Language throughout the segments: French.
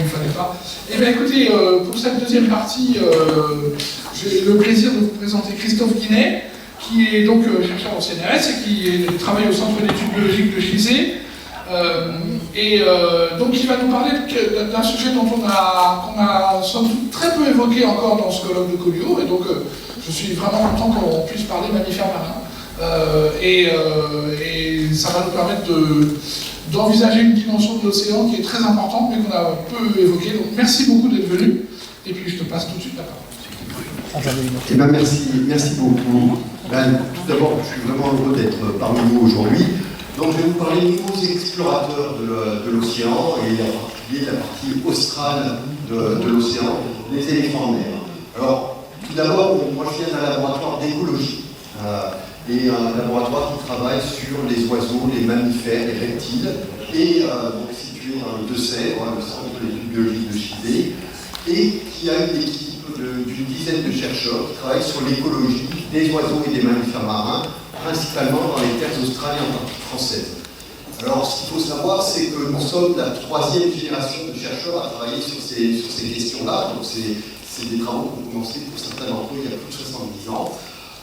il ne fallait pas. Eh bien écoutez, pour cette deuxième partie, j'ai le plaisir de vous présenter Christophe Guinet, qui est donc chercheur au CNRS et qui travaille au Centre d'études biologiques de Gizeh. Donc il va nous parler d'un sujet dont qu'on a somme toute très peu évoqué encore dans ce colloque de Collioure, et donc je suis vraiment content qu'on puisse parler mammifères marins. Et ça va nous permettre d'envisager une dimension de l'océan qui est très importante, mais qu'on a peu évoquée. Donc merci beaucoup d'être venu, et puis je te passe tout de suite la parole. Eh bien, merci beaucoup. Ben, tout d'abord, je suis vraiment heureux d'être parmi vous aujourd'hui. Donc, je vais vous parler des nouveaux explorateurs de l'océan, et en particulier de la partie australe de l'océan, les éléphants de mer. Alors, tout d'abord, moi je viens d'un laboratoire d'écologie, et un laboratoire qui travaille sur les oiseaux, les mammifères, les reptiles, et donc situé dans le Deux-Sèvres, le centre d'études biologiques de Gizeh, et qui a une équipe d'une dizaine de chercheurs qui travaillent sur l'écologie des oiseaux et des mammifères marins, principalement dans les terres australes et en partie françaises. Alors, ce qu'il faut savoir, c'est que nous sommes la troisième génération de chercheurs à travailler sur ces questions-là. Donc, c'est des travaux qui ont commencé pour certains d'entre eux il y a plus de 70 ans,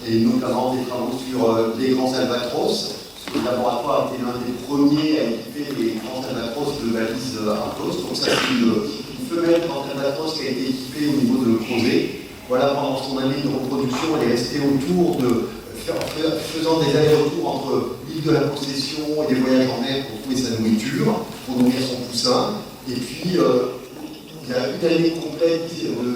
et notamment des travaux sur les grands albatros. Le laboratoire a été l'un des premiers à équiper les grands albatros de balises Arctos. Donc, ça, c'est une femelle grand albatros qui a été équipée au niveau de crozet. Voilà, pendant son année de reproduction, elle est restée autour faisant des allers-retours entre l'île de la Possession et des voyages en mer pour trouver sa nourriture, pour nourrir son poussin. Et puis, il y a une année complète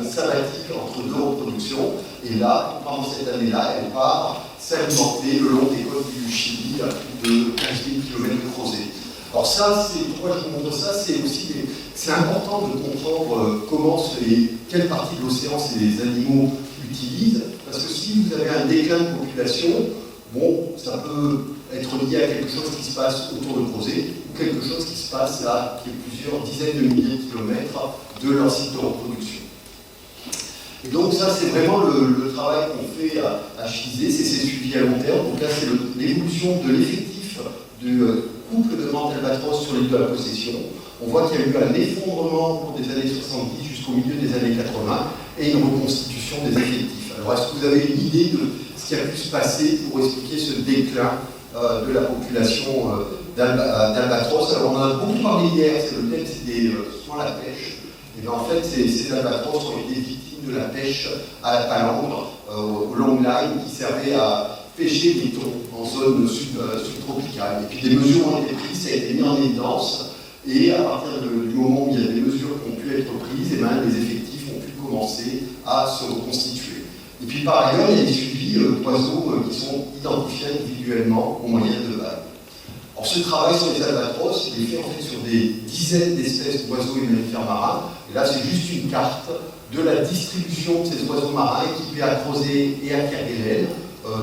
sabbatique entre deux reproductions. Et là, pendant cette année-là, elle part s'alimenter le long des côtes du Chili, à plus de 15 000 km de crozet. Alors ça, pourquoi je vous montre ça, c'est important de comprendre quelle partie de l'océan ces animaux utilisent, parce que si vous avez un déclin de population, bon, ça peut être lié à quelque chose qui se passe autour de crozet, ou quelque chose qui se passe là, qui est plusieurs dizaines de milliers de kilomètres de leur site de reproduction. Et donc ça, c'est vraiment le travail qu'on fait à Gizeh, c'est ces suivis à long terme. Donc là, c'est l'évolution de l'effectif du couple de grands albatros sur l'île de la Possession. On voit qu'il y a eu un effondrement au cours des années 70 jusqu'au milieu des années 80 et une reconstitution des effectifs. Alors, est-ce que vous avez une idée de ce qui a pu se passer pour expliquer ce déclin de la population d'albatros? Alors, on en a beaucoup parlé hier, c'est le thème, c'était souvent la pêche. Et bien, en fait, ces albatros ont été victimes de la pêche à la palandre, au long line, qui servait à pêcher des thons en zone subtropicale. Et puis des mesures ont été prises, ça a été mis en évidence, et à partir du moment où il y a des mesures qui ont pu être prises, et bien, les effectifs ont pu commencer à se reconstituer. Et puis par ailleurs, il y a des suivis d'oiseaux qui sont identifiés individuellement au moyen de vagues. Alors ce travail sur les albatros, il est fait en fait sur des dizaines d'espèces d'oiseaux et mammifères marins, et là c'est juste une carte de la distribution de ces oiseaux marins équipés à crozet et à Kerguelen.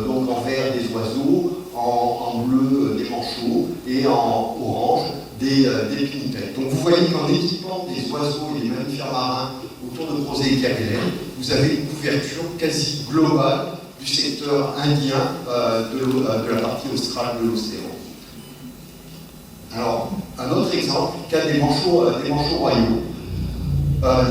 Donc en vert des oiseaux, en bleu des manchots et en orange des pinnipèdes. Donc vous voyez qu'en équipant des oiseaux et des mammifères marins autour de crozet et Kerguelen, vous avez une couverture quasi globale du secteur indien de la partie australe de l'océan. Alors, un autre exemple, le cas des manchots royaux.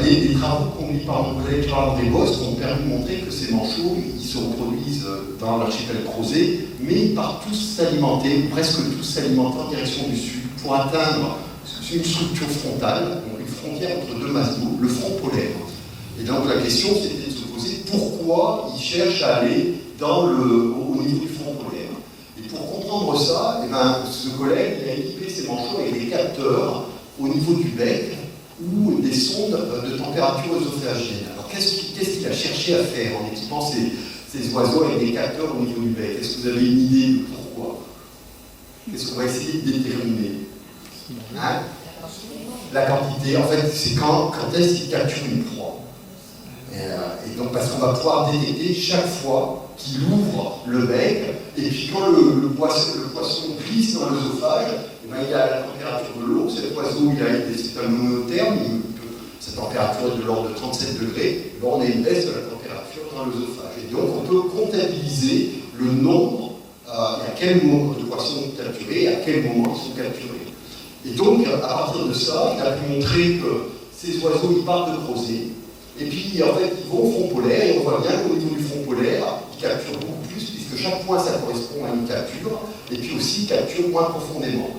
Les travaux conduits par mon collègue Charles Desbosques ont permis de montrer que ces manchots, ils se reproduisent dans l'archipel crozet, mais ils partent tous s'alimenter, ou presque tous s'alimenter en direction du sud, pour atteindre une structure frontale, donc une frontière entre deux masses d'eau, le front polaire. Et donc la question c'était de se poser pourquoi ils cherchent à aller au niveau du front polaire. Et pour comprendre ça, ce collègue il a équipé ses manchots avec des capteurs au niveau du bec, ou des sondes de température œsophagienne. Alors qu'est-ce qu'il a cherché à faire en équipant ces oiseaux avec des capteurs au niveau du bec? Est-ce que vous avez une idée de pourquoi? Qu'est-ce qu'on va essayer de déterminer? Hein? La quantité, en fait, c'est quand est-ce qu'il capture une proie. Et donc parce qu'on va pouvoir détecter chaque fois qu'il ouvre le bec, et puis quand le poisson glisse dans l'œsophage, il a la température de l'eau, cet oiseau c'est un monotherme, sa température est de l'ordre de 37 degrés, on a une baisse de la température dans l'œsophage. Et donc on peut comptabiliser le nombre, à quel moment de poissons sont capturés, et à quel moment ils sont capturés. Et donc à partir de ça, il a pu montrer que ces oiseaux, ils partent de creuser, et puis en fait, ils vont au front polaire, et on voit bien qu'au niveau du front polaire, ils capturent beaucoup plus, puisque chaque point, ça correspond à une capture, et puis aussi, ils capturent moins profondément.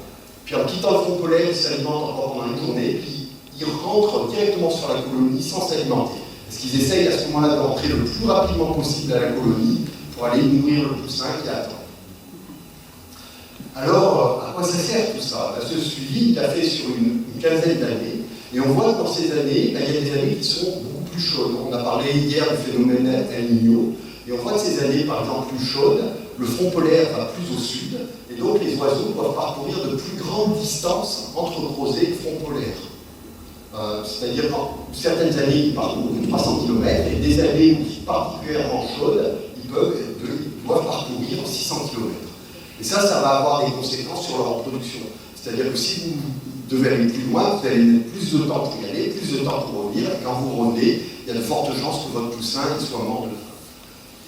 Puis en quittant le front polaire, ils s'alimentent encore pendant une journée, puis ils rentrent directement sur la colonie sans s'alimenter. Parce qu'ils essayent à ce moment-là de rentrer le plus rapidement possible à la colonie pour aller nourrir le poussin qui attend. Alors, à quoi ça sert tout ça? Ce suivi, il a fait sur une quinzaine d'années, et on voit que dans ces années, il y a des années qui sont beaucoup plus chaudes. On a parlé hier du phénomène El Niño, et on voit que ces années, par exemple, plus chaudes, le front polaire va plus au sud, et donc les oiseaux doivent parcourir de plus grandes distances entre crozet et front polaire. C'est-à-dire qu'en certaines années, ils parcourent 300 km, et des années particulièrement chaudes, ils doivent parcourir 600 km. Et ça va avoir des conséquences sur leur reproduction. C'est-à-dire que si vous devez aller plus loin, vous allez mettre plus de temps pour y aller, plus de temps pour revenir, et quand vous revenez, il y a de fortes chances que votre poussin soit mort de faim.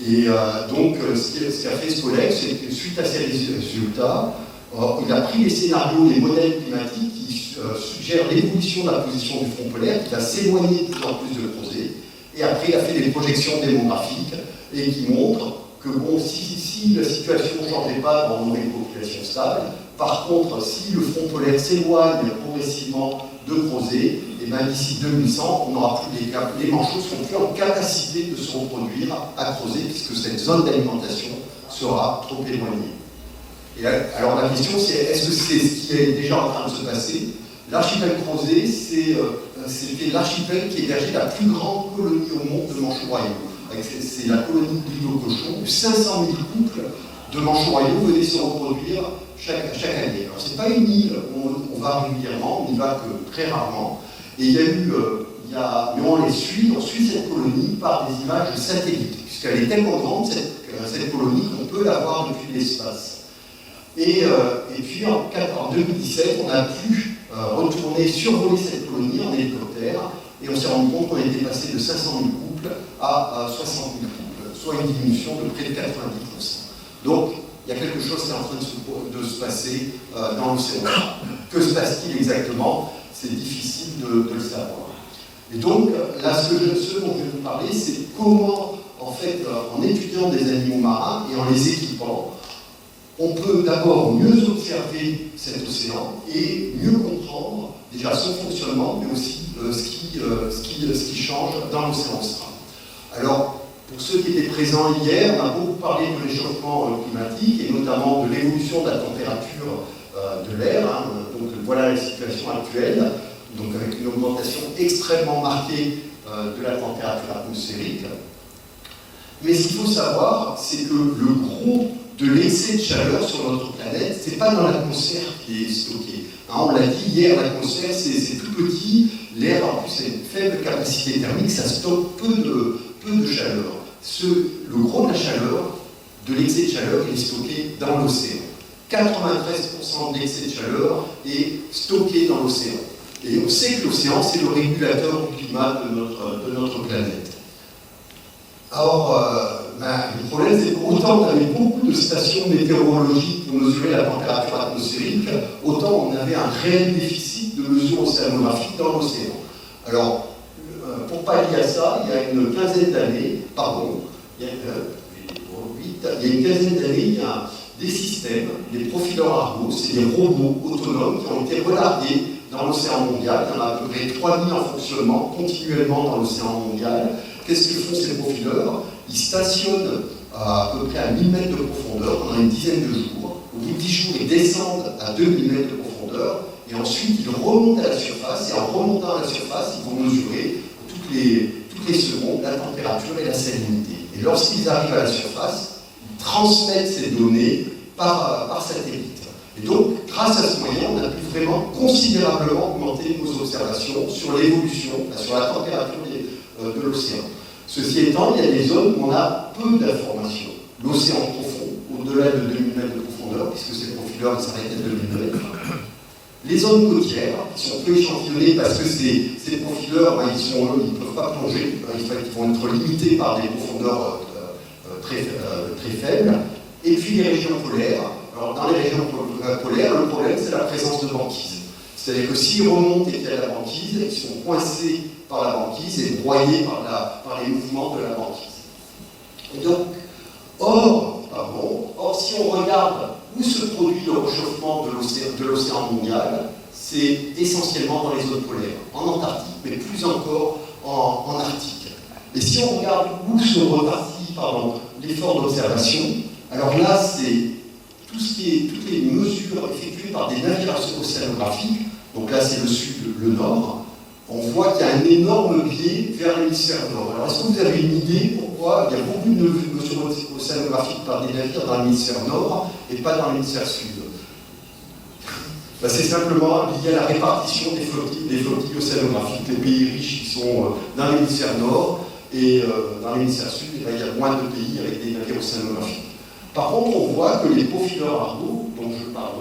Et donc, ce qu'a fait ce collègue, c'est que suite à ces résultats, il a pris les scénarios, les modèles climatiques qui suggèrent l'évolution de la position du front polaire, qui va s'éloigner de plus en plus de crozet, et après il a fait des projections démographiques, et qui montrent que bon, si la situation ne changeait pas dans une population stable, par contre, si le front polaire s'éloigne progressivement de crozet, et bien d'ici 2100, on n'aura plus les manchots ne seront plus en capacité de se reproduire à crozet, puisque cette zone d'alimentation sera trop éloignée. Et alors la question c'est, est-ce que c'est ce qui est déjà en train de se passer? L'archipel crozet, c'était l'archipel qui hébergeait la plus grande colonie au monde de manchots royaux. C'est la colonie d'îles aux cochons, où 500 000 couples de manchots royaux venaient se reproduire chaque année. Alors c'est pas une île où on va régulièrement, on n'y va que très rarement. Et il y a eu, mais on suit cette colonie par des images satellites, puisqu'elle est tellement grande, cette colonie, qu'on peut la voir depuis l'espace. Et puis en 2017, on a pu retourner, survoler cette colonie en hélicoptère, et on s'est rendu compte qu'on était passé de 500 000 couples à 60 000 couples, soit une diminution de près de 90%. Donc, il y a quelque chose qui est en train de se passer dans l'océan. Que se passe-t-il exactement? C'est difficile de le savoir. Et donc, là, ce dont je vais vous parler, c'est comment, en fait, en étudiant des animaux marins et en les équipant, on peut d'abord mieux observer cet océan et mieux comprendre déjà son fonctionnement, mais aussi ce qui change dans l'océan austral. Alors, pour ceux qui étaient présents hier, on a beaucoup parlé de réchauffement climatique et notamment de l'évolution de la température de l'air. Donc voilà la situation actuelle, donc avec une augmentation extrêmement marquée de la température atmosphérique. Mais ce qu'il faut savoir, c'est que le gros de l'excès de chaleur sur notre planète, c'est pas dans l'atmosphère qui est stocké. On l'a dit hier, l'atmosphère c'est tout petit, l'air en plus a une faible capacité thermique, ça stocke peu de chaleur. Le gros de la chaleur, de l'excès de chaleur, est stocké dans l'océan. 93% de l'excès de chaleur est stocké dans l'océan. Et on sait que l'océan, c'est le régulateur du climat de notre planète. Alors, le problème, c'est qu'autant on avait beaucoup de stations météorologiques pour mesurer la température atmosphérique, autant on avait un réel déficit de mesures océanographiques dans l'océan. Alors, pour pallier à ça, il y a une quinzaine d'années, il y a des systèmes, des profileurs Argo, c'est des robots autonomes qui ont été relargués dans l'océan mondial. Il y en a à peu près 3000 en fonctionnement continuellement dans l'océan mondial. Qu'est-ce que font ces profileurs? Ils stationnent à peu près à 1000 mètres de profondeur pendant une dizaine de jours. Au bout de 10 jours, ils descendent à 2000 mètres de profondeur et ensuite ils remontent à la surface. Et en remontant à la surface, ils vont mesurer toutes les secondes la température et la salinité. Et lorsqu'ils arrivent à la surface, ils transmettent ces données par satellite. Et donc, grâce à ce moyen, on a pu vraiment considérablement augmenter nos observations sur l'évolution, sur la température de l'océan. Ceci étant, il y a des zones où on a peu d'informations. L'océan profond, au-delà de 2000 mètres de profondeur, puisque ces profileurs s'arrêtent à 2000 mètres. Les zones côtières, qui sont peu échantillonnées parce que ces profileurs, ils ne peuvent pas plonger, ils vont être limités par des profondeurs très faibles. Et puis les régions polaires. Alors, dans les régions polaires, le problème, c'est la présence de banquise. C'est-à-dire que s'ils remontent et qu'il y a la banquise, ils sont coincés par la banquise et broyés par les mouvements de la banquise. Et donc, or, si on regarde où se produit le réchauffement de l'océan mondial, c'est essentiellement dans les zones polaires, en Antarctique, mais plus encore en Arctique. Et si on regarde où se repartit l'effort d'observation, alors là, c'est toutes les mesures effectuées par des navires océanographiques, donc là c'est le sud, le nord, on voit qu'il y a un énorme biais vers l'hémisphère nord. Alors est-ce que vous avez une idée pourquoi il y a beaucoup de mesures océanographiques par des navires dans l'hémisphère nord et pas dans l'hémisphère sud? C'est simplement lié à la répartition des flottilles océanographiques. Les pays riches qui sont dans l'hémisphère nord et dans l'hémisphère sud, il y a moins de pays avec des navires océanographiques. Par contre, on voit que les profileurs Argo, dont je parle,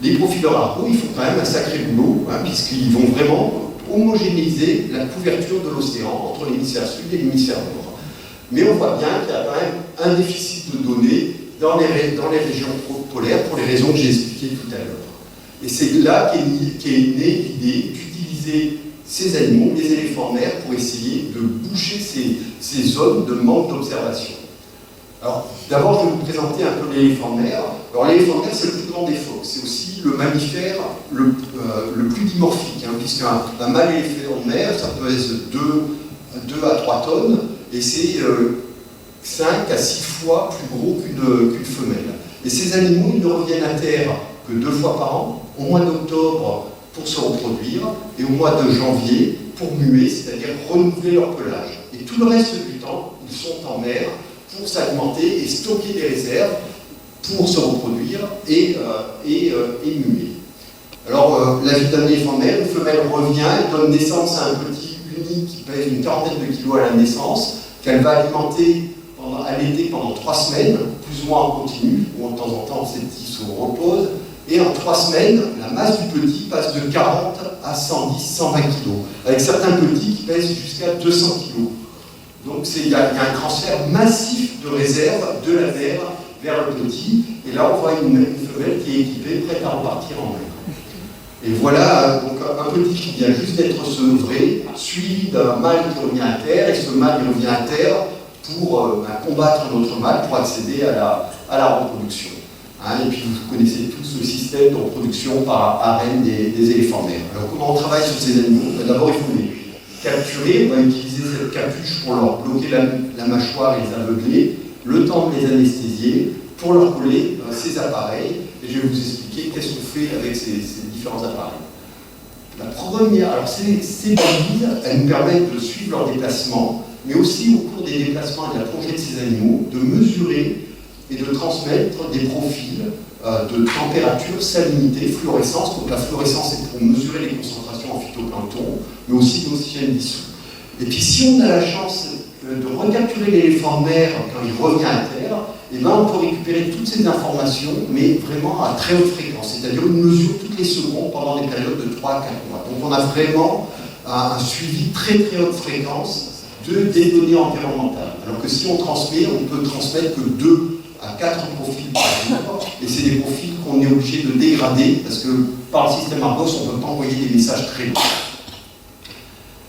les profileurs Argo, ils font quand même un sacré boulot, puisqu'ils vont vraiment homogénéiser la couverture de l'océan entre l'hémisphère sud et l'hémisphère nord. Mais on voit bien qu'il y a quand même un déficit de données dans les régions polaires pour les raisons que j'ai expliquées tout à l'heure. Et c'est là qu'est née l'idée d'utiliser ces animaux, les éléphants mers, pour essayer de boucher ces zones de manque d'observation. Alors, d'abord, je vais vous présenter un peu l'éléphant mer. Alors, l'éléphant mer, c'est le plus grand des phoques. C'est aussi le mammifère le plus dimorphique, puisqu'un mâle éléphant mer, ça pèse 2 à 3 tonnes, et c'est 5 à 6 fois plus gros qu'une femelle. Et ces animaux, ils ne reviennent à terre que 2 fois par an, au mois d'octobre pour se reproduire, et au mois de janvier pour muer, c'est-à-dire renouveler leur pelage. Et tout le reste du temps, ils sont en mer pour s'alimenter et stocker des réserves pour se reproduire et muer. Alors, la vie d'un éléphant mer, une femelle revient, elle donne naissance à un petit unique qui pèse une quarantaine de kilos à la naissance, qu'elle va alimenter à l'été pendant 3 semaines, plus ou moins en continu, ou de temps en temps, ces petits se reposent. Et en 3 semaines, la masse du petit passe de 40 à 110, 120 kg, avec certains petits qui pèsent jusqu'à 200 kg. Donc il y a un transfert massif de réserve de la mère vers le petit, et là on voit une femelle qui est équipée, prête à repartir en mer. Et voilà donc un petit qui vient juste d'être sevré, suivi d'un mâle qui revient à terre, et ce mâle qui revient à terre pour combattre notre mâle, pour accéder à la reproduction. Et puis vous connaissez tous le système de reproduction par harem des éléphants mers. Alors comment on travaille sur ces animaux? D'abord il faut les capturer, on va utiliser cette capuche pour leur bloquer la mâchoire et les aveugler, le temps de les anesthésier, pour leur coller ces appareils, et je vais vous expliquer qu'est-ce qu'on fait avec ces différents appareils. La première, alors ces balises, elles nous permettent de suivre leur déplacement, mais aussi au cours des déplacements et de la plongée de ces animaux, de mesurer et de transmettre des profils de température, salinité, fluorescence. Donc la fluorescence est pour mesurer les concentrations en phytoplancton, mais aussi d'oxygène dissous. Et puis si on a la chance de recapturer l'éléphant de mer quand il revient à terre, et ben on peut récupérer toutes ces informations, mais vraiment à très haute fréquence, c'est-à-dire une mesure toutes les secondes pendant des périodes de 3 à 4 mois. Donc on a vraiment un suivi très très haute fréquence des données environnementales. Alors que si on transmet, on peut transmettre que 2 à 4 profils par jour, et c'est des profils qu'on est obligé de dégrader, parce que par le système Argos, on ne peut pas envoyer des messages très longs.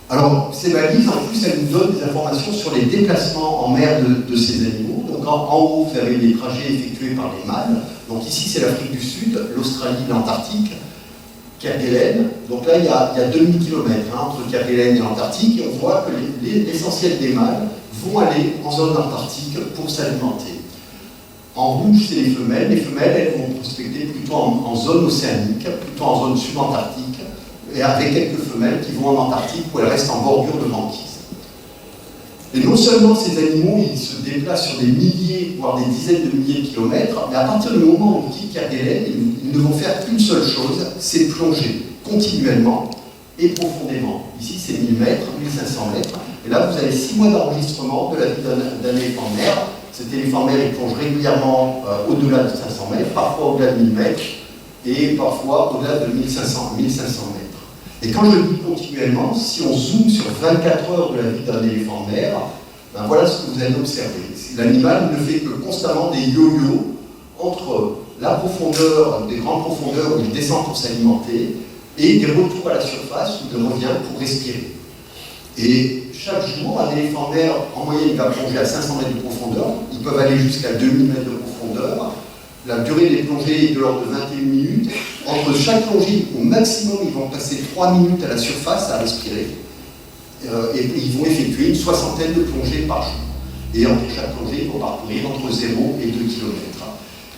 Alors, ces balises, en plus, elles nous donnent des informations sur les déplacements en mer de ces animaux. Donc, en haut, vous avez les trajets effectués par les mâles. Donc, ici, c'est l'Afrique du Sud, l'Australie, l'Antarctique, Kerguelen. Donc là, il y a 2000 km entre Kerguelen et l'Antarctique, et on voit que l'essentiel des mâles vont aller en zone antarctique pour s'alimenter. En rouge, c'est les femelles. Les femelles, elles vont prospecter plutôt en zone océanique, plutôt en zone subantarctique, et avec quelques femelles qui vont en Antarctique où elles restent en bordure de banquise. Et non seulement ces animaux, ils se déplacent sur des milliers, voire des dizaines de milliers de kilomètres, mais à partir du moment où ils quittent Kerguelen, ils ne vont faire qu'une seule chose, c'est plonger continuellement et profondément. Ici, c'est 1000 mètres, 1500 mètres. Et là, vous avez 6 mois d'enregistrement de la vie d'un éléphant de mer. Cet éléphant de mer, il plonge régulièrement au-delà de 500 mètres, parfois au-delà de 1000 mètres, et parfois au-delà de 1500 mètres. Et quand je dis continuellement, si on zoome sur 24 heures de la vie d'un éléphant de mer, voilà ce que vous allez observer. L'animal ne fait que constamment des yo-yo entre la profondeur, des grandes profondeurs où il descend pour s'alimenter, et des retours à la surface où il revient pour respirer. Et chaque jour, un éléphant de mer, en moyenne, il va plonger à 500 mètres de profondeur. Ils peuvent aller jusqu'à 2000 mètres de profondeur. La durée des plongées est de l'ordre de 21 minutes. Entre chaque plongée, au maximum, ils vont passer 3 minutes à la surface à respirer. Et ils vont effectuer une soixantaine de plongées par jour. Et entre chaque plongée, ils vont parcourir entre 0 et 2 km.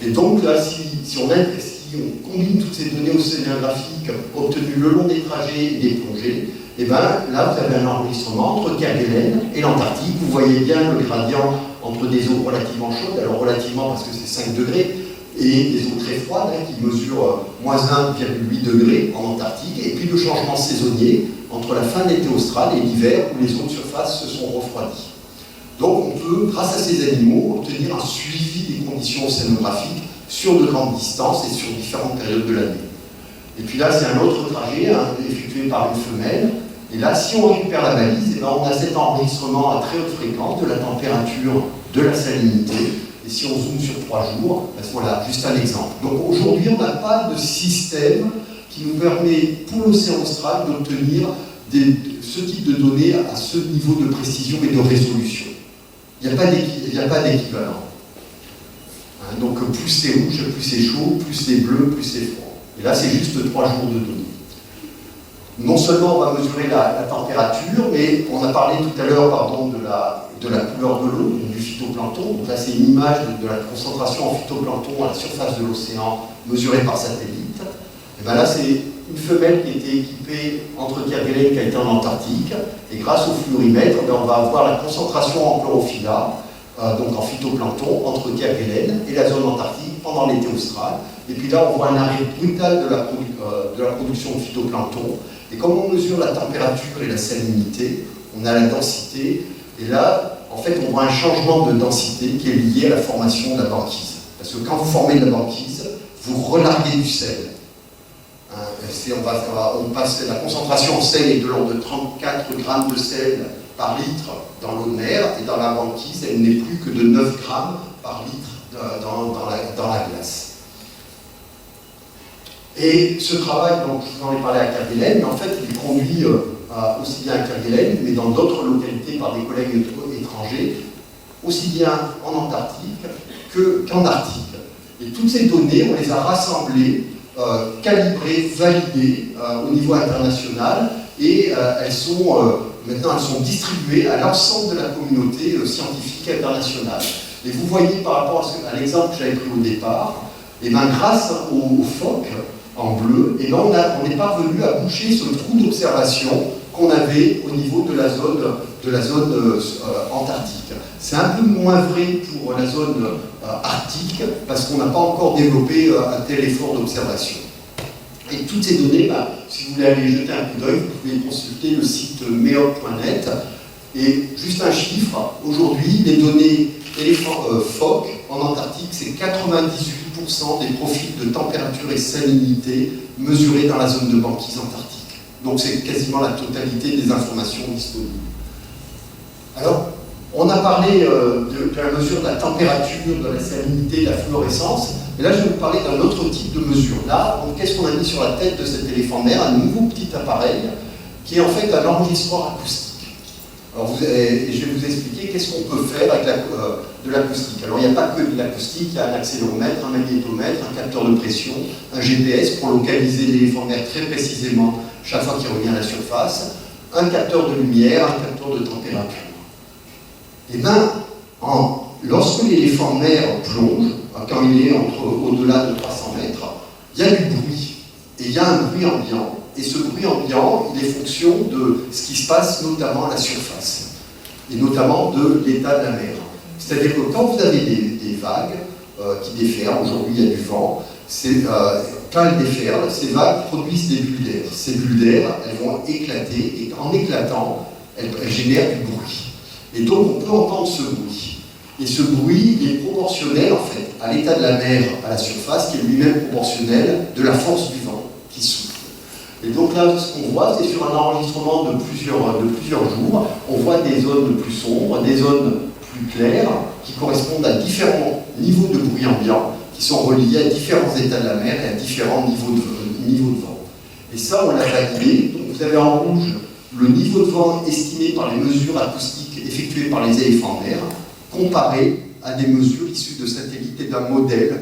Et donc là, si on combine toutes ces données océanographiques obtenues le long des trajets et des plongées, et bien là, vous avez un enregistrement entre Kerguelen et l'Antarctique. Vous voyez bien le gradient entre des eaux relativement chaudes, alors relativement parce que c'est 5 degrés, et des eaux très froides qui mesurent moins 1,8 degrés en Antarctique, et puis le changement saisonnier entre la fin de l'été austral et l'hiver où les eaux de surface se sont refroidies. Donc on peut, grâce à ces animaux, obtenir un suivi des conditions océanographiques sur de grandes distances et sur différentes périodes de l'année. Et puis là, c'est un autre trajet effectué par une femelle. Et là, si on récupère la balise, on a cet enregistrement à très haute fréquence de la température, de la salinité. Et si on zoome sur 3 jours, voilà, juste un exemple. Donc aujourd'hui, on n'a pas de système qui nous permet, pour l'océan austral, d'obtenir ce type de données à ce niveau de précision et de résolution. Il n'y a pas d'équivalent. Donc plus c'est rouge, plus c'est chaud, plus c'est bleu, plus c'est froid. Et là, c'est juste 3 jours de données. Non seulement on va mesurer la température, mais on a parlé tout à l'heure de la couleur de l'eau, du phytoplancton. Donc là, c'est une image de la concentration en phytoplancton à la surface de l'océan mesurée par satellite. Et bien là, c'est une femelle qui était équipée entre Kerguelen qui a été en Antarctique. Et grâce au fluorimètre, on va avoir la concentration en chlorophylla, donc en phytoplancton, entre Kerguelen et la zone antarctique pendant l'été austral. Et puis là, on voit un arrêt brutal de la production de phytoplancton. Et comme on mesure la température et la salinité, on a la densité. Et là, en fait, on voit un changement de densité qui est lié à la formation de la banquise. Parce que quand vous formez de la banquise, vous relarguez du sel. La concentration en sel est de l'ordre de 34 grammes de sel par litre dans l'eau de mer, et dans la banquise, elle n'est plus que de 9 grammes par litre dans la glace. Et ce travail, donc, je vous en ai parlé à Kerguelen, mais en fait, il est conduit aussi bien à Kerguelen, mais dans d'autres localités par des collègues étrangers, aussi bien en Antarctique qu'en Arctique. Et toutes ces données, on les a rassemblées, calibrées, validées au niveau international, et maintenant elles sont distribuées à l'ensemble de la communauté scientifique internationale. Et vous voyez par rapport à l'exemple que j'avais pris au départ, et bien grâce aux phoques en bleu, et ben on est parvenu à boucher ce trou d'observation qu'on avait au niveau de la zone antarctique. C'est un peu moins vrai pour la zone arctique, parce qu'on n'a pas encore développé un tel effort d'observation. Et toutes ces données, si vous voulez aller jeter un coup d'œil, vous pouvez consulter le site meop.net. Et juste un chiffre, aujourd'hui, les données phoques en Antarctique, c'est 98% des profils de température et salinité mesurés dans la zone de banquise antarctique. Donc c'est quasiment la totalité des informations disponibles. Alors, on a parlé de la mesure de la température, de la salinité, de la fluorescence, mais là je vais vous parler d'un autre type de mesure. Là, qu'est-ce qu'on a mis sur la tête de cet éléphant de mer? Un nouveau petit appareil qui est en fait un enregistreur acoustique. Alors, je vais vous expliquer qu'est-ce qu'on peut faire avec de l'acoustique. Alors, il n'y a pas que de l'acoustique, il y a un accéléromètre, un magnétomètre, un capteur de pression, un GPS pour localiser l'éléphant de mer très précisément chaque fois qu'il revient à la surface, un capteur de lumière, un capteur de température. Et bien, lorsque l'éléphant de mer plonge, quand il est au-delà de 300 mètres, il y a du bruit. Et il y a un bruit ambiant. Et ce bruit ambiant, il est fonction de ce qui se passe notamment à la surface, et notamment de l'état de la mer. C'est-à-dire que quand vous avez des vagues qui déferlent, aujourd'hui il y a du vent, quand elles déferlent, ces vagues produisent des bulles d'air. Ces bulles d'air, elles vont éclater, et en éclatant, elles génèrent du bruit. Et donc on peut entendre ce bruit. Et ce bruit est proportionnel en fait à l'état de la mer à la surface, qui est lui-même proportionnel de la force du vent qui souffle. Et donc là, ce qu'on voit, c'est sur un enregistrement de plusieurs jours, on voit des zones plus sombres, des zones plus claires, qui correspondent à différents niveaux de bruit ambiant, qui sont reliés à différents états de la mer et à différents niveaux de vent. Et ça, on l'a validé. Donc, vous avez en rouge le niveau de vent estimé par les mesures acoustiques effectuées par les éléphants de mer, comparé à des mesures issues de satellites et d'un modèle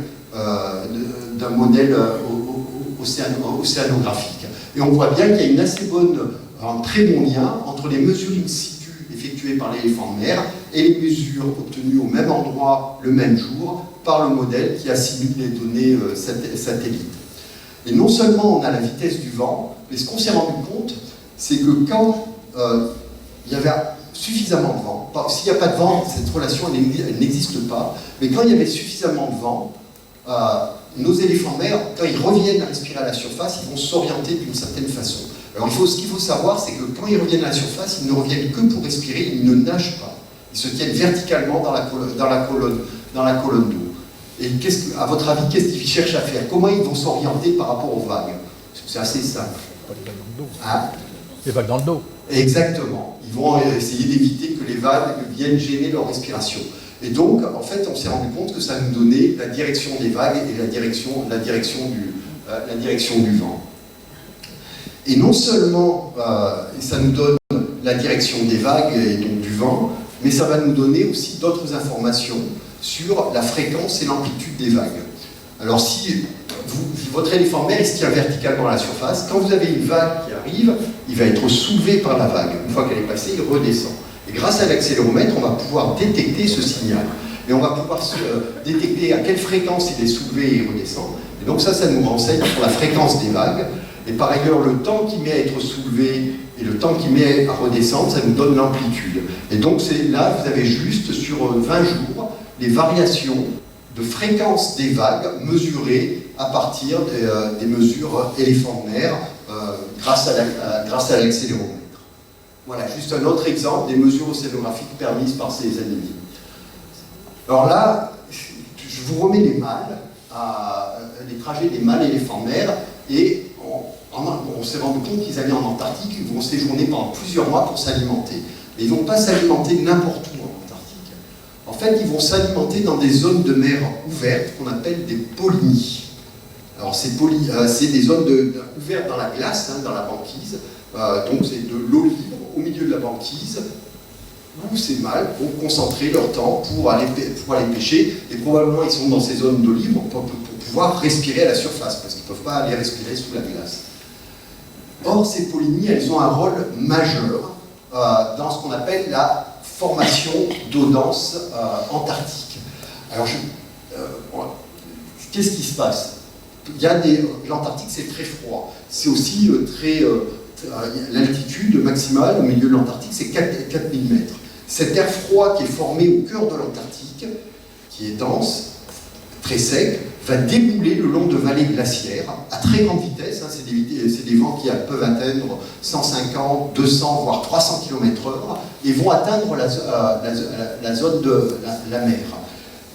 océanographique. Et on voit bien qu'il y a un très bon lien entre les mesures in situ effectuées par l'éléphant de mer et les mesures obtenues au même endroit le même jour par le modèle qui assimile les données satellites. Et non seulement on a la vitesse du vent, mais ce qu'on s'est rendu compte, c'est que quand il y avait suffisamment de vent, s'il n'y a pas de vent, cette relation elle n'existe pas, mais quand il y avait suffisamment de vent, nos éléphants de mer, quand ils reviennent à respirer à la surface, ils vont s'orienter d'une certaine façon. Alors ce qu'il faut savoir, c'est que quand ils reviennent à la surface, ils ne reviennent que pour respirer, ils ne nagent pas. Ils se tiennent verticalement dans la colonne d'eau. Et à votre avis, qu'est-ce qu'ils cherchent à faire? Comment ils vont s'orienter par rapport aux vagues? C'est assez simple. Pas les vagues dans le dos. Hein? Les vagues dans le dos. Exactement. Ils vont essayer d'éviter que les vagues viennent gêner leur respiration. Et donc, en fait, on s'est rendu compte que ça nous donnait la direction des vagues et la direction du vent. Et non seulement ça nous donne la direction des vagues et donc du vent, mais ça va nous donner aussi d'autres informations sur la fréquence et l'amplitude des vagues. Alors si votre éléphant de mer se tient verticalement à la surface, quand vous avez une vague qui arrive, il va être soulevé par la vague. Une fois qu'elle est passée, il redescend. Et grâce à l'accéléromètre, on va pouvoir détecter ce signal. Et on va pouvoir détecter à quelle fréquence il est soulevé et redescend. Et donc ça nous renseigne sur la fréquence des vagues. Et par ailleurs, le temps qu'il met à être soulevé et le temps qu'il met à redescendre, ça nous donne l'amplitude. Et donc là, vous avez juste sur 20 jours les variations de fréquence des vagues mesurées à partir des mesures éléphants de mer grâce à l'accéléromètre. Voilà, juste un autre exemple des mesures océanographiques permises par ces animaux. Alors là, je vous remets les mâles, les trajets des mâles éléphants de mer, et on s'est rendu compte qu'ils allaient en Antarctique, ils vont séjourner pendant plusieurs mois pour s'alimenter. Mais ils ne vont pas s'alimenter n'importe où en Antarctique. En fait, ils vont s'alimenter dans des zones de mer ouvertes qu'on appelle des polynies. Alors, c'est des zones ouvertes dans la glace, dans la banquise. Donc, c'est de l'eau libre au milieu de la banquise, où ces mâles vont concentrer leur temps pour aller pêcher. Et probablement, ils sont dans ces zones d'eau libre pour pouvoir respirer à la surface, parce qu'ils ne peuvent pas aller respirer sous la glace. Or, ces polynies, elles ont un rôle majeur dans ce qu'on appelle la formation d'eau dense antarctique. Alors, qu'est-ce qui se passe? L'Antarctique, c'est très froid. C'est aussi l'altitude maximale au milieu de l'Antarctique, c'est 4000 mètres. Cet air froid qui est formé au cœur de l'Antarctique, qui est dense, très sec, va débouler le long de vallées glaciaires à très grande vitesse. C'est des vents qui peuvent atteindre 150, 200, voire 300 km/h et vont atteindre la zone de la mer.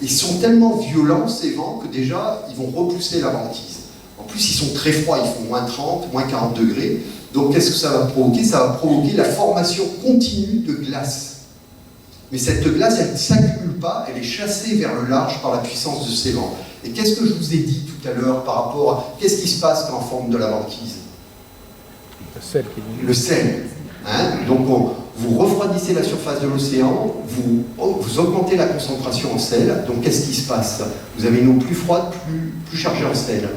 Ils sont tellement violents, ces vents, que déjà, ils vont repousser la banquise. En plus, ils sont très froids, ils font moins 30, moins 40 degrés. Donc, qu'est-ce que ça va provoquer? Ça va provoquer la formation continue de glace. Mais cette glace, elle ne s'accumule pas, elle est chassée vers le large par la puissance de ces vents. Et qu'est-ce que je vous ai dit tout à l'heure par rapport à... Qu'est-ce qui se passe quand on forme de la banquise? Le sel. Le sel. Donc, vous refroidissez la surface de l'océan, vous augmentez la concentration en sel. Donc, qu'est-ce qui se passe? Vous avez une eau plus froide, plus chargée en sel.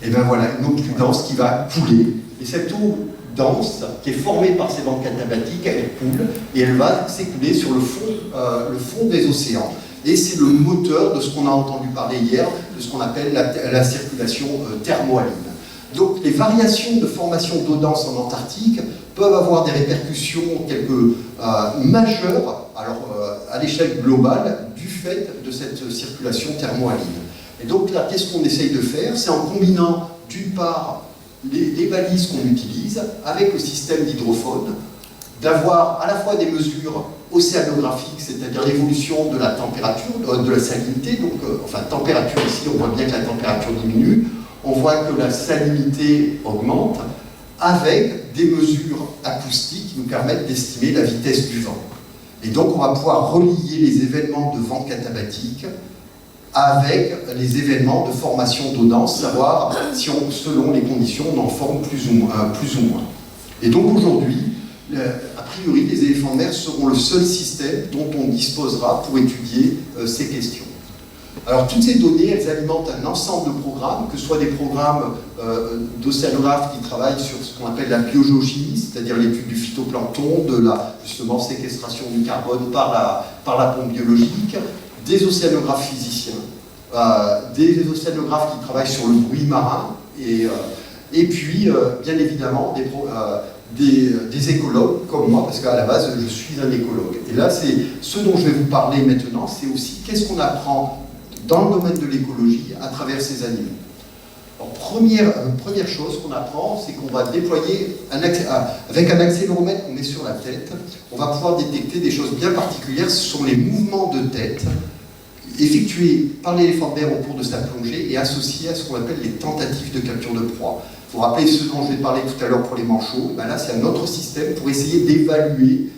Et bien voilà, une eau plus dense qui va couler. Et cette eau dense, qui est formée par ces bancs catabatiques, elle coule et elle va s'écouler sur le fond des océans. Et c'est le moteur de ce qu'on a entendu parler hier, de ce qu'on appelle la circulation thermohaline. Donc les variations de formation d'eau dense en Antarctique peuvent avoir des répercussions majeures à l'échelle globale du fait de cette circulation thermohaline. Et donc là, qu'est-ce qu'on essaye de faire? C'est en combinant d'une part les balises qu'on utilise avec le système d'hydrophone, d'avoir à la fois des mesures océanographiques, c'est-à-dire l'évolution de la température, de la salinité, donc température ici, on voit bien que la température diminue, on voit que la salinité augmente, avec des mesures acoustiques qui nous permettent d'estimer la vitesse du vent. Et donc, on va pouvoir relier les événements de vente katabatique avec les événements de formation d'eau dense, savoir si, selon les conditions, on en forme plus ou moins. Et donc, aujourd'hui, a priori, les éléphants de mer seront le seul système dont on disposera pour étudier ces questions. Alors, toutes ces données, elles alimentent un ensemble de programmes, que ce soit des programmes d'océanographes qui travaillent sur ce qu'on appelle la biogéochimie, c'est-à-dire l'étude du phytoplancton, de la, justement, séquestration du carbone par la pompe biologique, des océanographes physiciens, des océanographes qui travaillent sur le bruit marin, et puis, bien évidemment, des écologues comme moi, parce qu'à la base, je suis un écologue. Et là, c'est ce dont je vais vous parler maintenant, c'est aussi qu'est-ce qu'on apprend dans le domaine de l'écologie à travers ces animaux. Alors, première chose qu'on apprend, c'est qu'on va déployer, avec un accéléromètre qu'on met sur la tête, on va pouvoir détecter des choses bien particulières. Ce sont les mouvements de tête effectués par l'éléphant de mer au cours de sa plongée et associés à ce qu'on appelle les tentatives de capture de proie. Vous vous rappelez ce dont je vais parler tout à l'heure pour les manchots, ben là c'est un autre système pour essayer d'évaluer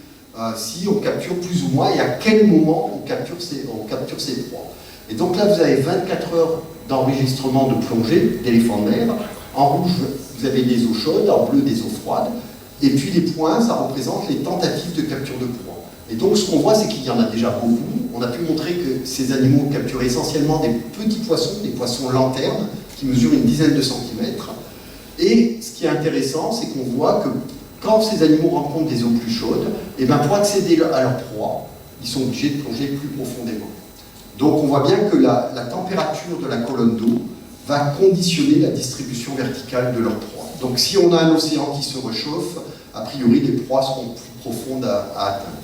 si on capture plus ou moins et à quel moment on capture ces proies. Et donc là vous avez 24 heures d'enregistrement de plongée d'éléphants de mer. En rouge vous avez des eaux chaudes, en bleu des eaux froides, et puis les points ça représente les tentatives de capture de proie. Et donc ce qu'on voit c'est qu'il y en a déjà beaucoup. On a pu montrer que ces animaux capturent essentiellement des petits poissons, des poissons lanternes qui mesurent une dizaine de centimètres. Et ce qui est intéressant, c'est qu'on voit que quand ces animaux rencontrent des eaux plus chaudes, et bien pour accéder à leur proie, ils sont obligés de plonger plus profondément. Donc on voit bien que la température de la colonne d'eau va conditionner la distribution verticale de leur proie. Donc si on a un océan qui se réchauffe, a priori les proies seront plus profondes à atteindre.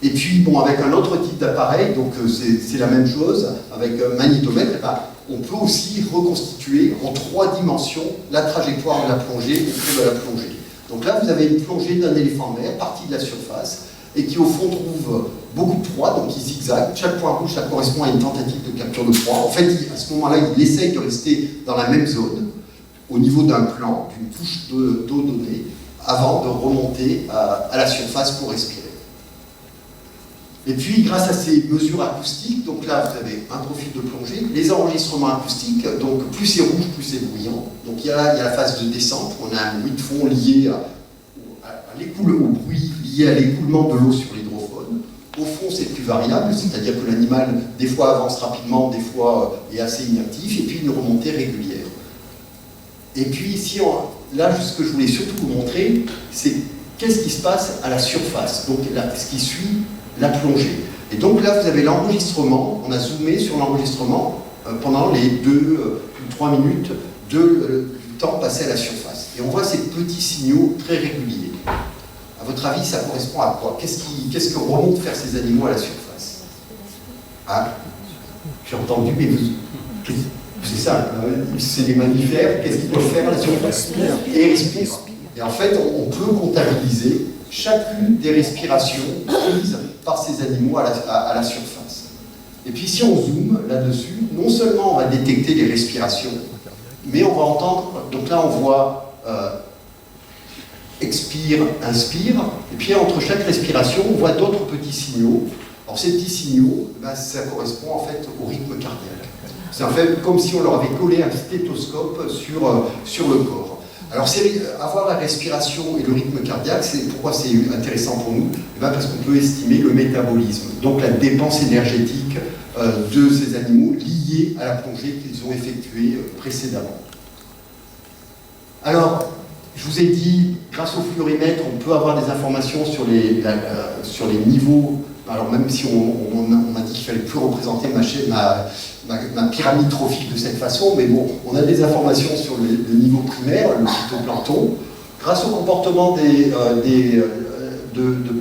Et puis bon, avec un autre type d'appareil, donc c'est la même chose, avec un magnétomètre, on peut aussi reconstituer en 3 dimensions la trajectoire de la plongée au cours de la plongée. Donc là, vous avez une plongée d'un éléphant de mer parti de la surface et qui au fond trouve beaucoup de proies, donc il zigzague. Chaque point rouge, ça correspond à une tentative de capture de proie. En fait, à ce moment-là, il essaye de rester dans la même zone, au niveau d'un plan, d'une couche d'eau donnée, avant de remonter à la surface pour respirer. Et puis, grâce à ces mesures acoustiques, donc là, vous avez un profil de plongée, les enregistrements acoustiques, donc plus c'est rouge, plus c'est bruyant. Donc il y a la phase de descente, où on a un bruit de fond lié au bruit lié à l'écoulement de l'eau sur l'hydrophone. Au fond, c'est plus variable, c'est-à-dire que l'animal, des fois, avance rapidement, des fois, est assez inactif, et puis une remontée régulière. Et puis ici, là, ce que je voulais surtout vous montrer, c'est qu'est-ce qui se passe à la surface, donc là, ce qui suit la plongée. Et donc là, vous avez l'enregistrement, on a zoomé sur l'enregistrement pendant les 3 minutes du temps passé à la surface. Et on voit ces petits signaux très réguliers. À votre avis, ça correspond à quoi? Qu'est-ce que remontent faire ces animaux à la surface? Ah, j'ai entendu, mais c'est ça, c'est des mammifères, qu'est-ce qu'ils peuvent faire à la surface? Et respirer. Et en fait, on peut comptabiliser chacune des respirations prises par ces animaux à la surface. Et puis si on zoome là-dessus, non seulement on va détecter les respirations, mais on va entendre, donc là on voit expire, inspire, et puis entre chaque respiration, on voit d'autres petits signaux. Alors ces petits signaux, ça correspond en fait au rythme cardiaque. C'est en fait comme si on leur avait collé un stéthoscope sur le corps. Alors, avoir la respiration et le rythme cardiaque, pourquoi c'est intéressant pour nous? Parce qu'on peut estimer le métabolisme, donc la dépense énergétique de ces animaux liés à la plongée qu'ils ont effectuée précédemment. Alors, je vous ai dit, grâce au fluorimètre, on peut avoir des informations sur les niveaux. Alors, même si on m'a dit qu'il ne fallait plus représenter ma pyramide trophique de cette façon, mais bon, on a des informations sur le niveau primaire, le phytoplancton. Grâce au comportement de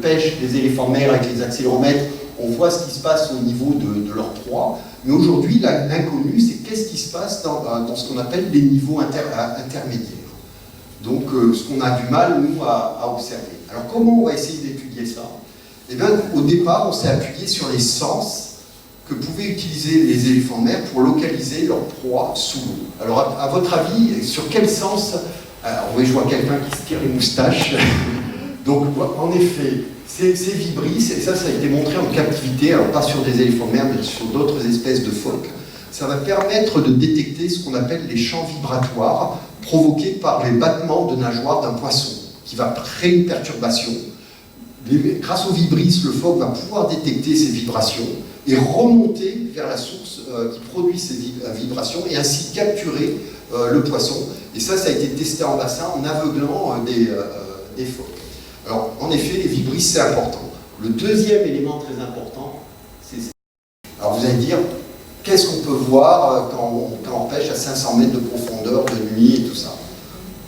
pêche des éléphants de mer avec les accéléromètres, on voit ce qui se passe au niveau de leur proie. Mais aujourd'hui, l'inconnu, c'est qu'est-ce qui se passe dans ce qu'on appelle les niveaux intermédiaires. Donc, ce qu'on a du mal, nous, à observer. Alors, comment on va essayer d'étudier ça? Eh bien, au départ, on s'est appuyé sur les sens que pouvaient utiliser les éléphants de mer pour localiser leur proie sous l'eau. Alors, à votre avis, sur quel sens? Alors, oui, je vois quelqu'un qui se tire les moustaches. Donc, en effet, Ces vibrisses, et ça a été montré en captivité, alors pas sur des éléphants de mer, mais sur d'autres espèces de phoques, ça va permettre de détecter ce qu'on appelle les champs vibratoires provoqués par les battements de nageoires d'un poisson, qui va créer une perturbation. Grâce aux vibrisses, le phoque va pouvoir détecter ces vibrations et remonter vers la source qui produit ces vibrations et ainsi capturer le poisson. Et ça a été testé en bassin en aveuglant des phoques. Alors, en effet, les vibrisses, c'est important. Le deuxième élément très important, c'est ça. Alors, vous allez dire, qu'est-ce qu'on peut voir quand on pêche à 500 mètres de profondeur, de nuit et tout ça?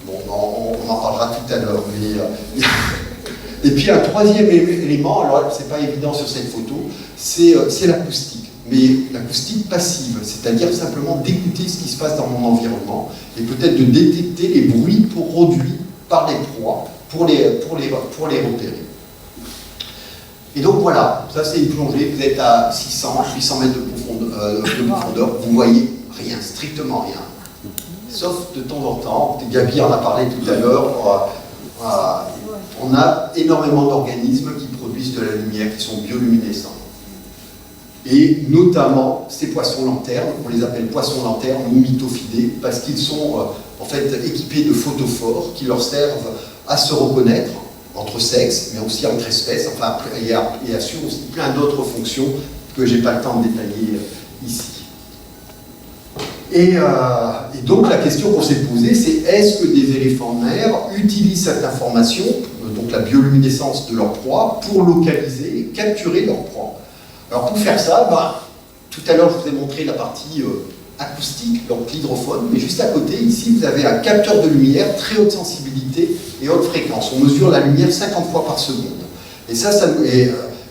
Bon, on en parlera tout à l'heure. Et puis, un troisième élément, alors c'est pas évident sur cette photo, c'est l'acoustique. Mais l'acoustique passive, c'est-à-dire simplement d'écouter ce qui se passe dans mon environnement et peut-être de détecter les bruits produits par les proies pour les repérer. Et donc voilà, ça c'est une plongée, vous êtes à 600-800 mètres de profondeur, vous voyez rien, strictement rien. Sauf de temps en temps, Gabi en a parlé tout à l'heure, on a énormément d'organismes qui produisent de la lumière, qui sont bioluminescents. Et notamment ces poissons lanternes, on les appelle poissons lanternes ou mytophidés, parce qu'ils sont en fait équipés de photophores qui leur servent à se reconnaître entre sexes, mais aussi entre espèces, enfin, et assurent aussi plein d'autres fonctions que je n'ai pas le temps de détailler ici. Et donc la question qu'on s'est posée, c'est est-ce que des éléphants de mer utilisent cette information, donc la bioluminescence de leur proie, pour localiser et capturer leur proie? Alors pour faire ça, tout à l'heure je vous ai montré la partie acoustique, donc l'hydrophone, mais juste à côté, ici, vous avez un capteur de lumière, très haute sensibilité et haute fréquence. On mesure la lumière 50 fois par seconde. Et ça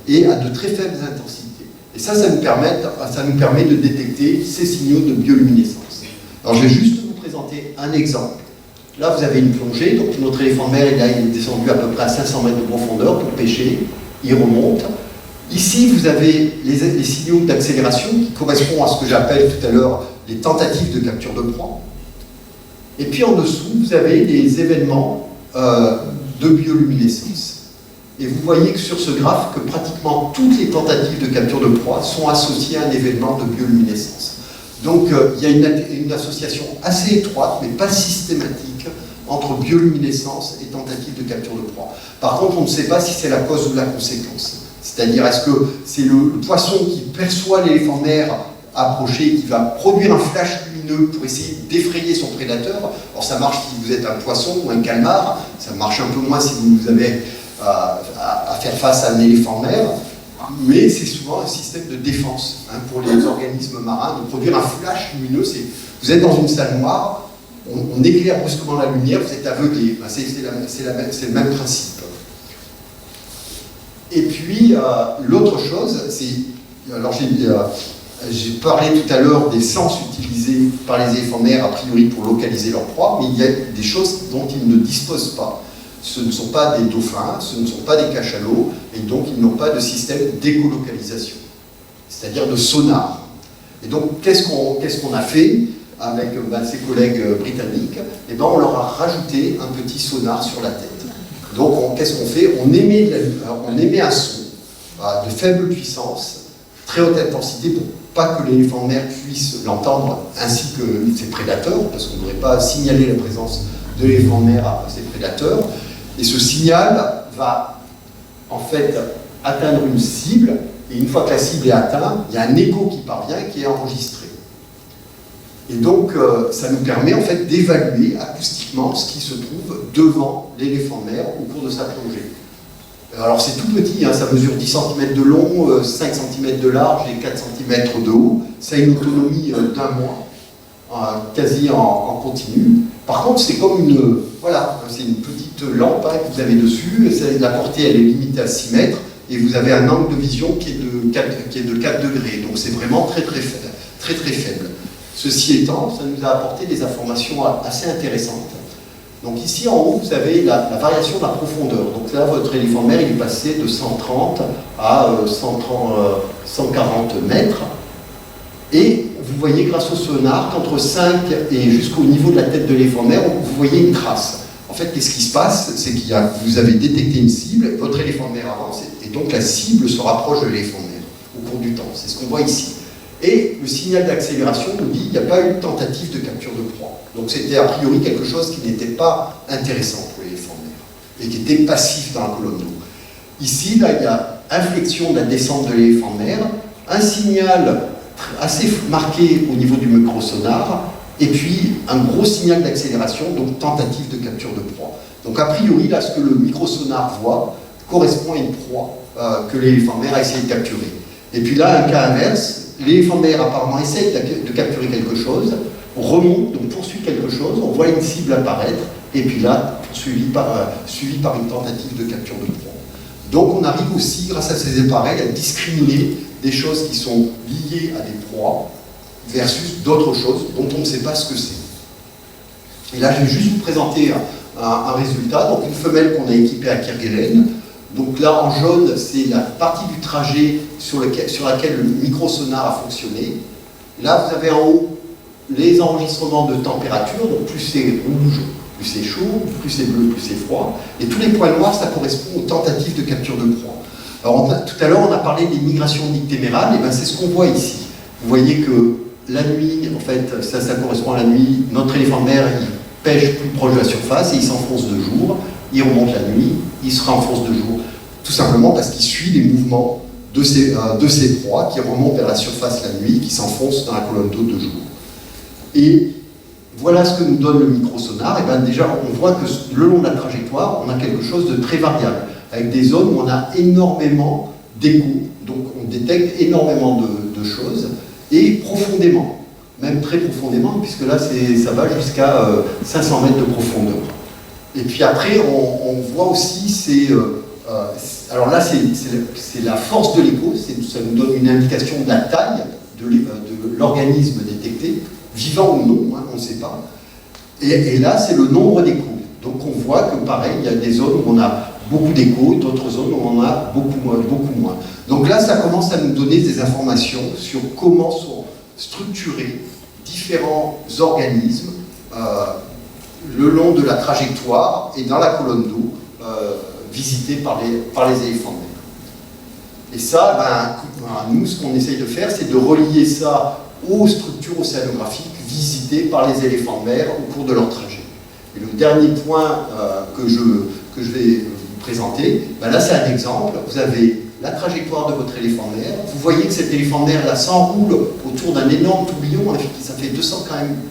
et à de très faibles intensités. Et ça nous permet de détecter ces signaux de bioluminescence. Alors je vais juste vous présenter un exemple. Là, vous avez une plongée, donc notre éléphant de mer, il est descendu à peu près à 500 mètres de profondeur pour pêcher, il remonte. Ici, vous avez les signaux d'accélération qui correspondent à ce que j'appelle tout à l'heure les tentatives de capture de proie. Et puis en dessous, vous avez des événements de bioluminescence. Et vous voyez que sur ce graphe, que pratiquement toutes les tentatives de capture de proie sont associées à un événement de bioluminescence. Donc il y a une association assez étroite, mais pas systématique, entre bioluminescence et tentative de capture de proie. Par contre, on ne sait pas si c'est la cause ou la conséquence. C'est-à-dire, est-ce que c'est le poisson qui perçoit l'éléphant de mer approcher et qui va produire un flash lumineux pour essayer d'effrayer son prédateur? Alors ça marche si vous êtes un poisson ou un calmar, ça marche un peu moins si vous avez à faire face à un éléphant de mer, mais c'est souvent un système de défense pour les organismes marins, de produire un flash lumineux. Vous êtes dans une salle noire, on éclaire brusquement la lumière, vous êtes aveuglé. C'est le même principe. Et puis, l'autre chose, c'est... Alors, j'ai parlé tout à l'heure des sens utilisés par les éléphants de mer, a priori pour localiser leur proie, mais il y a des choses dont ils ne disposent pas. Ce ne sont pas des dauphins, ce ne sont pas des cachalots, et donc ils n'ont pas de système d'écolocalisation, c'est-à-dire de sonar. Et donc, qu'est-ce qu'on a fait avec ses collègues britanniques? Eh ben, on leur a rajouté un petit sonar sur la tête. Donc, qu'est-ce qu'on fait? On émet un son de faible puissance, très haute intensité, pour pas que l'éléphant de mer puisse l'entendre, ainsi que ses prédateurs, parce qu'on ne devrait pas signaler la présence de l'éléphant de mer à ses prédateurs. Et ce signal va, en fait, atteindre une cible, et une fois que la cible est atteinte, il y a un écho qui parvient et qui est enregistré. Et donc, ça nous permet, en fait, d'évaluer acoustiquement ce qui se trouve devant l'éléphant de mer au cours de sa plongée. Alors, c'est tout petit, ça mesure 10 cm de long, 5 cm de large et 4 cm de haut. Ça a une autonomie d'un mois, quasi en continu. Par contre, c'est comme c'est une petite lampe que vous avez dessus. La portée, elle est limitée à 6 mètres. Et vous avez un angle de vision qui est de 4 degrés. Donc, c'est vraiment très, très faible. Ceci étant, ça nous a apporté des informations assez intéressantes. Donc ici en haut, vous avez la variation de la profondeur. Donc là, votre éléphant de mer, il est passé de 130 à 140 mètres. Et vous voyez grâce au sonar qu'entre 5 et jusqu'au niveau de la tête de l'éléphant de mer, vous voyez une trace. En fait, qu'est-ce qui se passe? C'est qu'il y a, vous avez détecté une cible, votre éléphant de mer avance, et donc la cible se rapproche de l'éléphant de mer au cours du temps. C'est ce qu'on voit ici. Et le signal d'accélération nous dit qu'il n'y a pas eu de tentative de capture de proie. Donc c'était a priori quelque chose qui n'était pas intéressant pour l'éléphant de mer, et qui était passif dans la colonne d'eau. Ici, là, il y a inflexion de la descente de l'éléphant de mer, un signal assez marqué au niveau du microsonar, et puis un gros signal d'accélération, donc tentative de capture de proie. Donc a priori, là, ce que le microsonar voit correspond à une proie que l'éléphant de mer a essayé de capturer. Et puis là, un cas inverse, l'éléphant de mer apparemment essaye de capturer quelque chose, remonte, donc poursuit quelque chose, on voit une cible apparaître, et puis là, suivi par une tentative de capture de proie. Donc on arrive aussi, grâce à ces appareils, à discriminer des choses qui sont liées à des proies versus d'autres choses dont on ne sait pas ce que c'est. Et là, je vais juste vous présenter un résultat. Donc une femelle qu'on a équipée à Kerguelen. Donc là, en jaune, c'est la partie du trajet sur laquelle le microsonar a fonctionné. Là, vous avez en haut les enregistrements de température. Donc plus c'est rouge, plus c'est chaud, plus c'est bleu, plus c'est froid. Et tous les points noirs, ça correspond aux tentatives de capture de proie. Alors tout à l'heure, on a parlé des migrations nictémérales, et bien c'est ce qu'on voit ici. Vous voyez que la nuit, en fait, ça correspond à la nuit, notre éléphant de mer, il pêche plus proche de la surface et il s'enfonce de jour, il remonte la nuit, il se renfonce de jour. Tout simplement parce qu'il suit les mouvements de ses proies qui remontent vers la surface la nuit, qui s'enfoncent dans la colonne d'eau de jour. Et voilà ce que nous donne le microsonar. Et bien déjà, on voit que le long de la trajectoire, on a quelque chose de très variable, avec des zones où on a énormément d'échos, donc on détecte énormément de choses, et profondément, même très profondément, puisque là ça va jusqu'à 500 mètres de profondeur. Et puis après, on voit aussi alors là c'est la force de l'écho, ça nous donne une indication de la taille de l'organisme détecté, vivant ou non, hein, on ne sait pas. Et là c'est le nombre d'échos. Donc on voit que pareil, il y a des zones où on a beaucoup d'échos, d'autres zones où on en a beaucoup moins. Donc là, ça commence à nous donner des informations sur comment sont structurés différents organismes le long de la trajectoire et dans la colonne d'eau visitée par les éléphants de mer. Et ça, nous, ce qu'on essaye de faire, c'est de relier ça aux structures océanographiques visitées par les éléphants de mer au cours de leur trajet. Et le dernier point que je vais vous présenter, là c'est un exemple. Vous avez la trajectoire de votre éléphant de mer. Vous voyez que cet éléphant de mer là s'enroule autour d'un énorme tourbillon, ça fait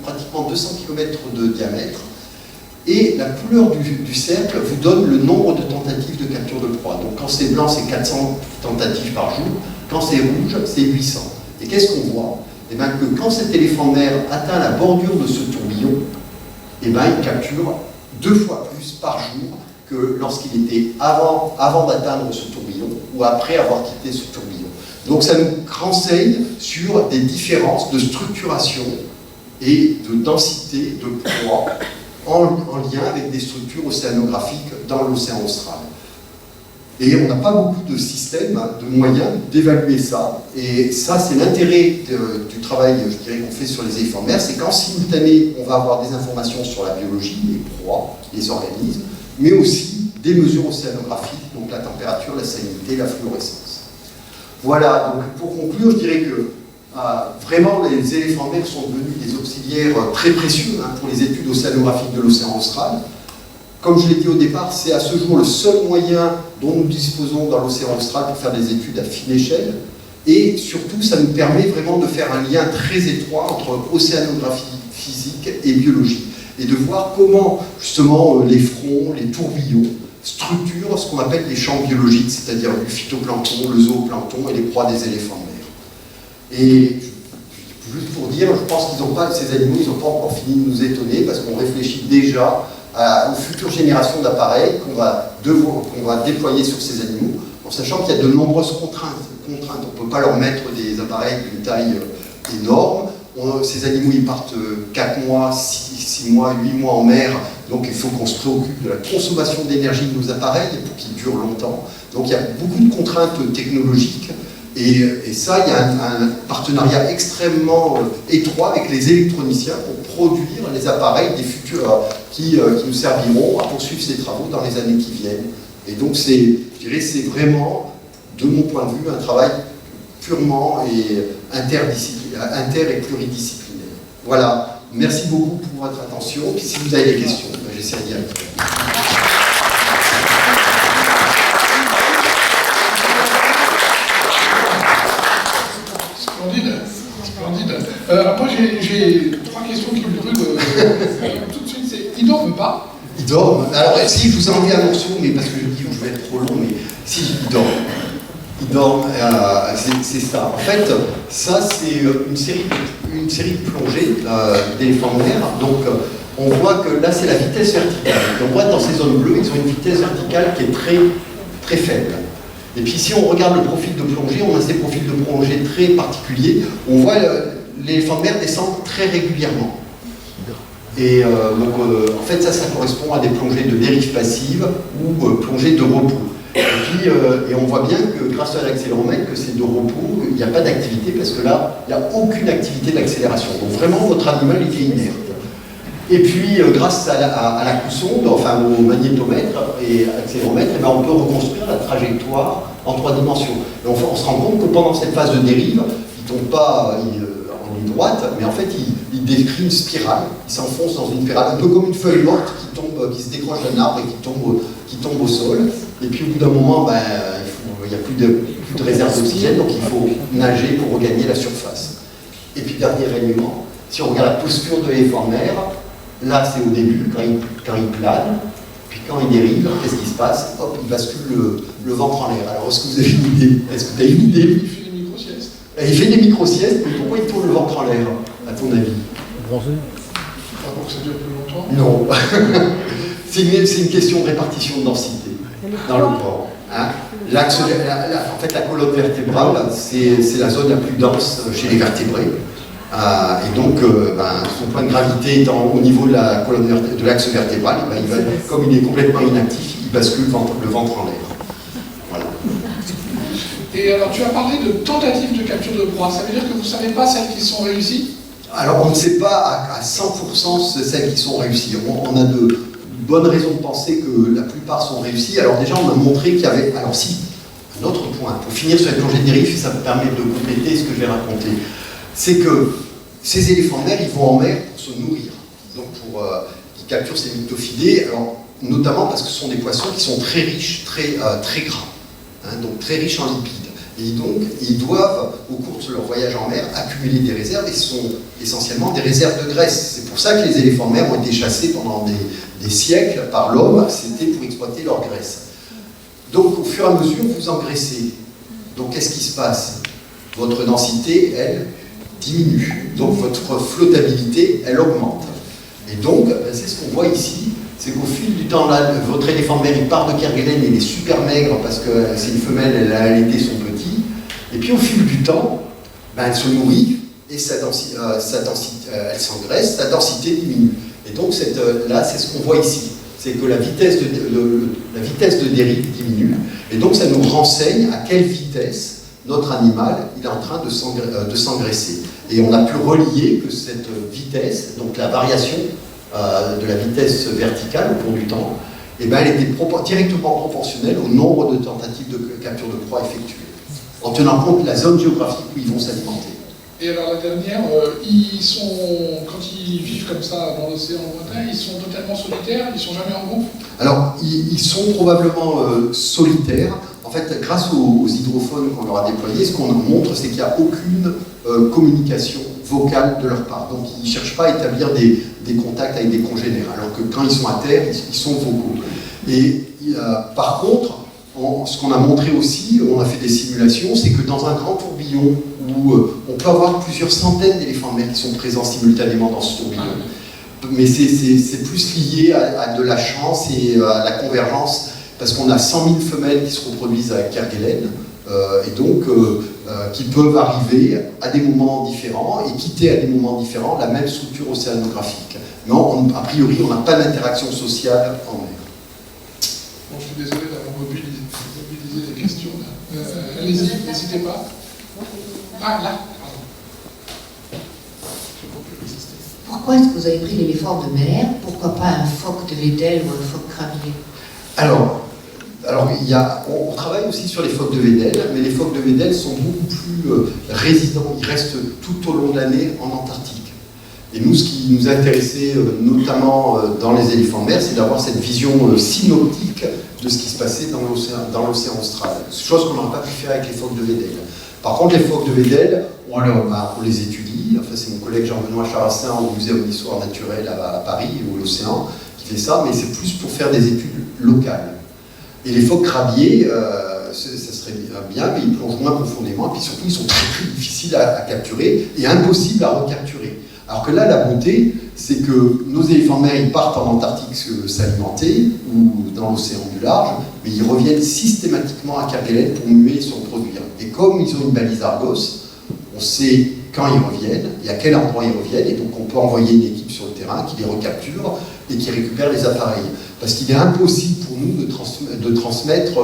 pratiquement 200 km de diamètre. Et la couleur du cercle vous donne le nombre de tentatives de capture de proie. Donc quand c'est blanc, c'est 400 tentatives par jour. Quand c'est rouge, c'est 800. Et qu'est-ce qu'on voit? Eh bien que quand cet éléphant de mer atteint la bordure de ce tourbillon, eh bien, il capture 2 fois plus par jour que lorsqu'il était avant d'atteindre ce tourbillon ou après avoir quitté ce tourbillon. Donc ça nous renseigne sur des différences de structuration et de densité de proie en lien avec des structures océanographiques dans l'océan austral. Et on n'a pas beaucoup de systèmes, de moyens d'évaluer ça. Et ça, c'est l'intérêt du travail, je dirais, qu'on fait sur les éléphants de mer, c'est qu'en simultané, on va avoir des informations sur la biologie, les proies, les organismes, mais aussi des mesures océanographiques, donc la température, la salinité, la fluorescence. Voilà, donc pour conclure, je dirais que vraiment, les éléphants de mer sont devenus des auxiliaires très précieux pour les études océanographiques de l'océan austral. Comme je l'ai dit au départ, c'est à ce jour le seul moyen dont nous disposons dans l'océan austral pour faire des études à fine échelle. Et surtout, ça nous permet vraiment de faire un lien très étroit entre océanographie physique et biologie. Et de voir comment, justement, les fronts, les tourbillons structurent ce qu'on appelle les champs biologiques, c'est-à-dire le phytoplancton, le zooplancton et les proies des éléphants de mer. Et juste pour dire, je pense qu'ils ces animaux, ils n'ont pas encore fini de nous étonner, parce qu'on réfléchit déjà aux futures générations d'appareils qu'on va déployer sur ces animaux, en sachant qu'il y a de nombreuses contraintes. On ne peut pas leur mettre des appareils d'une taille énorme. Ces animaux, ils partent 4 mois, 6 mois, 8 mois en mer, donc il faut qu'on se préoccupe de la consommation d'énergie de nos appareils pour qu'ils durent longtemps. Donc il y a beaucoup de contraintes technologiques, Et ça, il y a un partenariat extrêmement étroit avec les électroniciens pour produire les appareils des futurs qui nous serviront à poursuivre ces travaux dans les années qui viennent. Et donc, je dirais, c'est vraiment, de mon point de vue, un travail purement et inter et pluridisciplinaire. Voilà. Merci beaucoup pour votre attention. Puis si vous avez des questions, j'essaierai d'y répondre. Splendide. Alors moi j'ai 3 questions qui me brûlent tout de suite. Ils dorment pas? Ils dorment. Alors si, je vous ai enlevé un morceau, mais parce que je dis que je vais être trop long, mais si, ils dorment. Ils dorment, c'est ça. En fait, ça c'est une série de plongées d'éléphants de mer. Donc on voit que là c'est la vitesse verticale. Et on voit dans ces zones bleues, ils ont une vitesse verticale qui est très, très faible. Et puis si on regarde le profil de plongée, on a ces profils de plongée très particuliers. On voit l'éléphant de mer descendre très régulièrement. Et en fait ça correspond à des plongées de dérive passive ou plongées de repos. Et on voit bien que grâce à l'accéléromètre, que c'est de repos, il n'y a pas d'activité parce que là, il n'y a aucune activité d'accélération. Donc vraiment, votre animal il est inerte. Et puis, grâce à la coussonde, enfin au magnétomètre et à l'accéléromètre, on peut reconstruire la trajectoire en 3 dimensions. Et on se rend compte que pendant cette phase de dérive, il ne tombe pas en ligne droite, mais en fait, il décrit une spirale. Il s'enfonce dans une spirale, un peu comme une feuille morte qui se décroche d'un arbre et qui tombe au sol. Et puis, au bout d'un moment, il n'y a plus de réserve d'oxygène, donc il faut nager pour regagner la surface. Et puis, dernier élément, si on regarde la posture de l'éléphant de mer, là, c'est au début, quand il plane, puis quand il dérive, qu'est-ce qui se passe? Hop, il bascule le ventre en l'air. Alors, est-ce que vous avez une idée? Est-ce que tu as une idée? Il fait des micro-siestes. Il fait des micro-siestes, mais pourquoi il tourne le ventre en l'air, à ton avis? Bronzé. Pas pour que ça dure plus longtemps. Non. C'est une question de répartition de densité dans le corps. Hein? En fait, la colonne vertébrale, c'est la zone la plus dense chez les vertébrés. Et donc, son point de gravité étant au niveau de la colonne de l'axe vertébral, comme il est complètement inactif, il bascule le ventre en l'air. Voilà. Et alors, tu as parlé de tentatives de capture de proie. Ça veut dire que vous ne savez pas celles qui sont réussies? Alors, on ne sait pas à 100% celles qui sont réussies. On a de bonnes raisons de penser que la plupart sont réussies. Alors déjà, on a montré qu'il y avait... Alors si, un autre point, pour finir sur les plongées de dérive, ça me permet de compléter ce que je vais raconter. C'est que ces éléphants de mer, ils vont en mer pour se nourrir. Donc ils capturent ces myctophidés, alors, notamment parce que ce sont des poissons qui sont très riches, très gras, hein, donc très riches en lipides. Et donc, ils doivent, au cours de leur voyage en mer, accumuler des réserves, et ce sont essentiellement des réserves de graisse. C'est pour ça que les éléphants de mer ont été chassés pendant des siècles par l'homme, c'était pour exploiter leur graisse. Donc, au fur et à mesure, vous engraissez. Donc, qu'est-ce qui se passe? Votre densité, elle, diminue. Donc, votre flottabilité, elle augmente. Et donc, c'est ce qu'on voit ici, c'est qu'au fil du temps, là, votre éléphant de mer, il part de Kerguelen, il est super maigre parce que c'est une femelle, elle a allaité son petit. Et puis, au fil du temps, elle se nourrit et elle s'engraisse, sa densité diminue. Et donc, là, c'est ce qu'on voit ici. C'est que la vitesse de dérive diminue. Et donc, ça nous renseigne à quelle vitesse notre animal il est en train de s'engraisser. Et on a pu relier que cette vitesse, donc la variation de la vitesse verticale au cours du temps, elle était directement proportionnelle au nombre de tentatives de capture de proie effectuées, en tenant compte de la zone géographique où ils vont s'alimenter. Et alors la dernière, quand ils vivent comme ça dans l'océan lointain, ils sont totalement solitaires, ils ne sont jamais en groupe? Alors, ils sont probablement solitaires. En fait, grâce aux hydrophones qu'on leur a déployés, ce qu'on nous montre, c'est qu'il n'y a aucune communication vocale de leur part. Donc, ils ne cherchent pas à établir des contacts avec des congénères, alors que quand ils sont à terre, ils sont vocaux. Et par contre, ce qu'on a montré aussi, on a fait des simulations, c'est que dans un grand tourbillon où on peut avoir plusieurs centaines d'éléphants de mer qui sont présents simultanément dans ce tourbillon, mais c'est plus lié à de la chance et à la convergence, parce qu'on a 100 000 femelles qui se reproduisent à Kerguelen, et donc qui peuvent arriver à des moments différents et quitter à des moments différents la même structure océanographique. Mais a priori, on n'a pas d'interaction sociale en mer. Bon, je suis désolé d'avoir mobilisé les questions. Allez-y, n'hésitez pas. Ah, là, Pourquoi est-ce que vous avez pris l'éléphant de mer? Pourquoi pas un phoque de Weddell ou un phoque crabier? Alors on travaille aussi sur les phoques de Weddell, mais les phoques de Weddell sont beaucoup plus résidents. Ils restent tout au long de l'année en Antarctique. Et nous, ce qui nous intéressait notamment dans les éléphants de mer, c'est d'avoir cette vision synoptique de ce qui se passait dans l'océan austral. Chose qu'on n'aurait pas pu faire avec les phoques de Weddell. Par contre, les phoques de Weddell, on les étudie. Enfin, c'est mon collègue Jean-Benoît Charassin au Musée d'histoire naturelle à Paris, ou l'océan, qui fait ça, mais c'est plus pour faire des études locales. Et les phoques crabiers, ça serait bien, mais ils plongent moins profondément, et puis surtout, ils sont très, très difficiles à capturer, et impossibles à recapturer. Alors que là, la beauté, c'est que nos éléphants de mer, ils partent en Antarctique s'alimenter, ou dans l'océan du large, mais ils reviennent systématiquement à Kerguelen pour muer et se reproduire. Et comme ils ont une balise Argos, on sait quand ils reviennent, et à quel endroit ils reviennent, et donc on peut envoyer une équipe sur le terrain qui les recapture et qui récupère les appareils. Parce qu'il est impossible pour nous de transmettre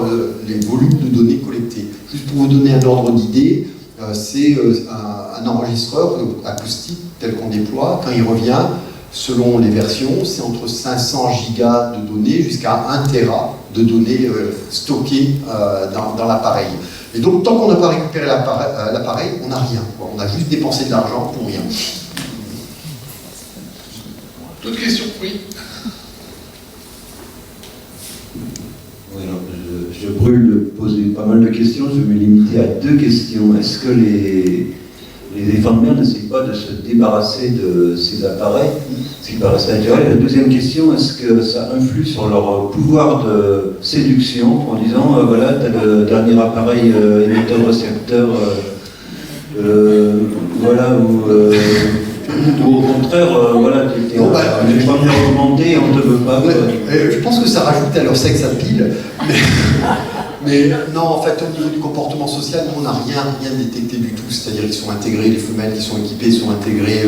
les volumes de données collectées. Juste pour vous donner un ordre d'idée, c'est un enregistreur acoustique tel qu'on déploie, quand il revient, selon les versions, c'est entre 500 gigas de données jusqu'à 1 téra de données stockées dans l'appareil. Et donc, tant qu'on n'a pas récupéré l'appareil, on n'a rien. On a juste dépensé de l'argent pour rien. d'autres questions? Oui. Oui, alors, je brûle de poser pas mal de questions, je vais me limiter à 2 questions. Est-ce que les éléphants de mer n'essayent pas de se débarrasser de ces appareils, ce qui paraissait naturel? Et la deuxième question, est-ce que ça influe sur leur pouvoir de séduction en disant voilà, tu as le dernier appareil émetteur-récepteur, voilà, ou au contraire, voilà, tu es pas bien recommandé, on ne te veut pas. Je pense que ça rajoute à leur sexe à pile, mais non, en fait, au niveau du comportement social, on n'a rien détecté du tout. C'est-à-dire qu'ils sont intégrés, les femelles qui sont équipées sont intégrées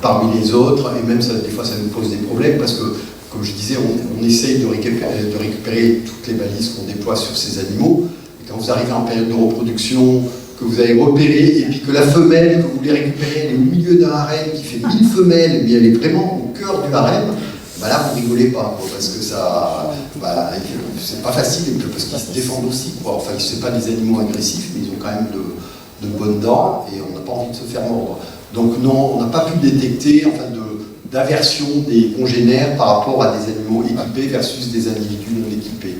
parmi les autres, et même ça, des fois ça nous pose des problèmes parce que, comme je disais, on essaye de récupérer toutes les balises qu'on déploie sur ces animaux. Et quand vous arrivez en période de reproduction, que vous avez repéré, et puis que la femelle que vous voulez récupérer, elle est au milieu d'un harem qui fait 1000 femelles, mais elle est vraiment au cœur du harem, bah là vous rigolez pas, quoi, parce que ça, c'est pas facile, parce qu'ils se défendent aussi, quoi. Enfin, c'est pas des animaux agressifs, mais ils ont quand même de bonnes dents, et on n'a pas envie de se faire mordre. Donc non, on n'a pas pu détecter d'aversion des congénères par rapport à des animaux équipés versus des individus non équipés.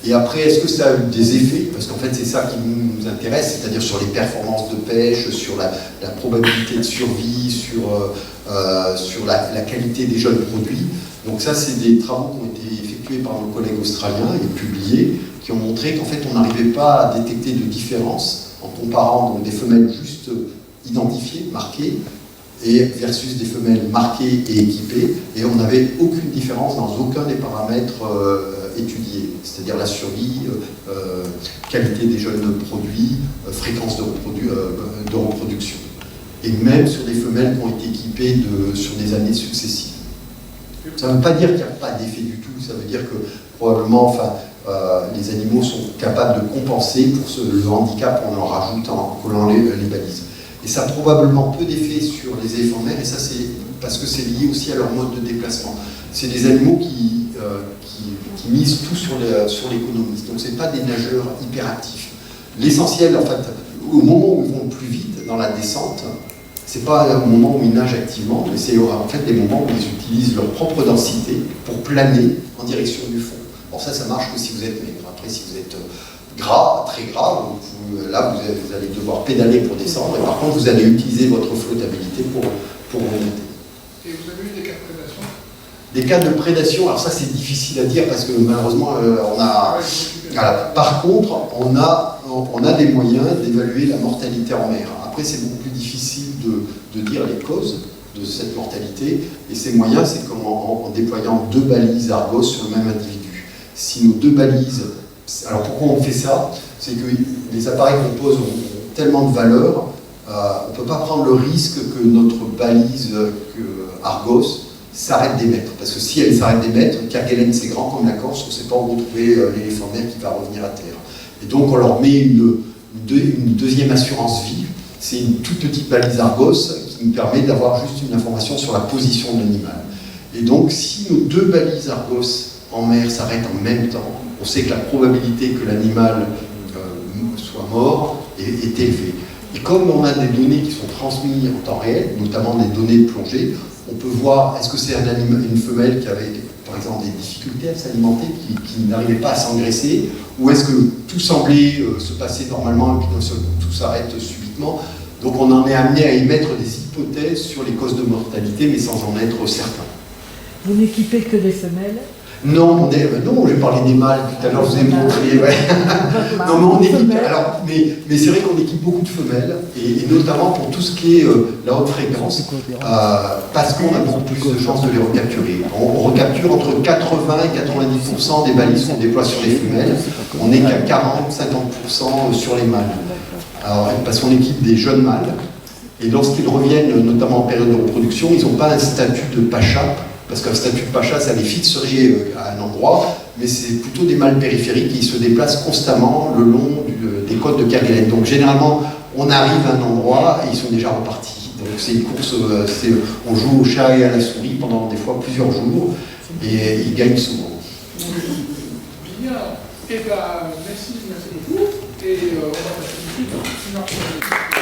Et après, est-ce que ça a eu des effets? Parce qu'en fait, c'est ça qui nous intéresse, c'est-à-dire sur les performances de pêche, sur la probabilité de survie, sur la qualité des jeunes produits. Donc ça, c'est des travaux qui ont été effectués par nos collègues australiens et publiés, qui ont montré qu'en fait, on n'arrivait pas à détecter de différence en comparant donc, des femelles juste identifiées, marquées, et versus des femelles marquées et équipées, et on n'avait aucune différence dans aucun des paramètres étudiés, c'est-à-dire la survie, qualité des jeunes produits, fréquence de reproduction. Et même sur des femelles qui ont été équipées sur des années successives. Ça ne veut pas dire qu'il n'y a pas d'effet du tout, ça veut dire que probablement les animaux sont capables de compenser pour le handicap en leur rajoutant, en collant les balises. Et ça a probablement peu d'effet sur les éléphants de mer, et ça c'est parce que c'est lié aussi à leur mode de déplacement. C'est des animaux qui misent tout sur l'économie, donc c'est pas des nageurs hyperactifs. L'essentiel, en fait, au moment où ils vont le plus vite dans la descente, c'est pas au moment où ils nagent activement, mais c'est en fait des moments où ils utilisent leur propre densité pour planer en direction du fond. Bon, ça marche que si vous êtes maigre. Après, si vous êtes gras, très gras, là vous allez devoir pédaler pour descendre, et par contre vous allez utiliser votre flottabilité pour remonter. Et vous avez eu des cas de prédation? Des cas de prédation, alors ça c'est difficile à dire parce que malheureusement on a... Voilà. Par contre, on a des moyens d'évaluer la mortalité en mer. Après c'est beaucoup plus difficile de dire les causes de cette mortalité, et ces moyens c'est en déployant 2 balises Argos sur le même individu. Si nos 2 balises... Alors pourquoi on fait ça? C'est que les appareils qu'on pose ont tellement de valeur, on ne peut pas prendre le risque que notre balise Argos s'arrête d'émettre. Parce que si elle s'arrête d'émettre, Kerguelen c'est grand comme la Corse, on ne sait pas où retrouver l'éléphant de mer qui va revenir à terre. Et donc on leur met une deuxième assurance vie C'est une toute petite balise Argos qui nous permet d'avoir juste une information sur la position de l'animal. Et donc, si nos deux balises Argos en mer s'arrêtent en même temps, on sait que la probabilité que l'animal soit mort est élevée. Et comme on a des données qui sont transmises en temps réel, notamment des données de plongée, on peut voir est-ce que c'est une femelle qui avait, par exemple, des difficultés à s'alimenter, qui n'arrivait pas à s'engraisser, ou est-ce que tout semblait se passer normalement et puis d'un seul coup tout s'arrête subitement. Donc on en est amené à émettre des hypothèses sur les causes de mortalité, mais sans en être certain. Vous n'équipez que des femelles? Non, j'ai parlé des mâles tout à l'heure, je vous ai montré. Ouais. Non, mais on équipe. Alors, mais c'est vrai qu'on équipe beaucoup de femelles, et notamment pour tout ce qui est la haute fréquence, parce qu'on a beaucoup plus de chances de les recapturer. On recapture entre 80 et 90% des balises qu'on déploie sur les femelles. On n'est qu'à 40-50% sur les mâles. Alors, parce qu'on équipe des jeunes mâles, et lorsqu'ils reviennent, notamment en période de reproduction, ils n'ont pas un statut de pacha. Parce qu'un statut de pacha, ça les fixerait à un endroit, mais c'est plutôt des mâles périphériques qui se déplacent constamment le long des côtes de Kerguelen. Donc généralement, on arrive à un endroit et ils sont déjà repartis. Donc c'est une course, on joue au chat et à la souris pendant des fois plusieurs jours, et ils gagnent souvent. Bien, et bien merci beaucoup, et on va passer tout de suite.